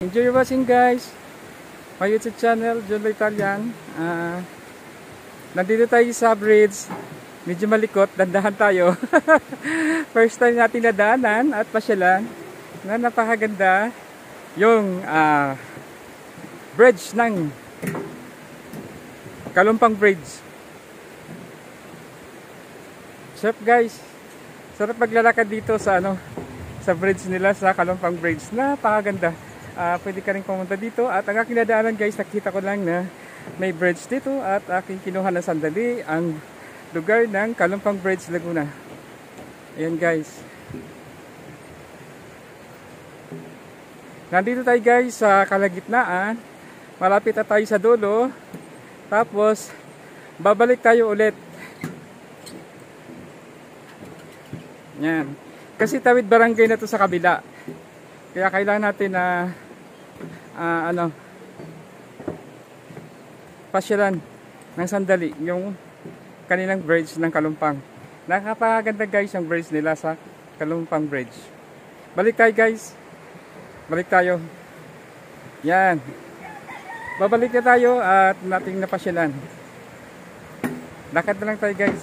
Enjoy watching guys, my YouTube channel, John Italian. Nandito tayo sa bridge, medyo malikot, dandahan tayo. First time natin nadaanan at pasyalan na napakaganda yung bridge ng Kalumpang Bridge. Sarap guys, sarap maglalakad dito sa sa bridge nila, sa Kalumpang Bridge. Napakaganda. Pwede ka rin pumunta dito at ang aking nadaanan guys, nakita ko lang na may bridge dito at aking kinuha na sandali ang lugar ng Kalumpang Bridge, Laguna. Ayan guys, nandito tayo guys sa kalagitnaan, malapit na tayo sa dulo, tapos babalik tayo ulit. Yan, kasi tawid barangay na to sa kabila, kaya kailangan natin na pasyalan ng sandali yung kanilang bridge ng Kalumpang. Nakapaganda guys ang bridge nila sa Kalumpang Bridge. Balik tayo guys, balik tayo. Yan, babalik na tayo at nating napasyalan. Lakad na lang tayo guys.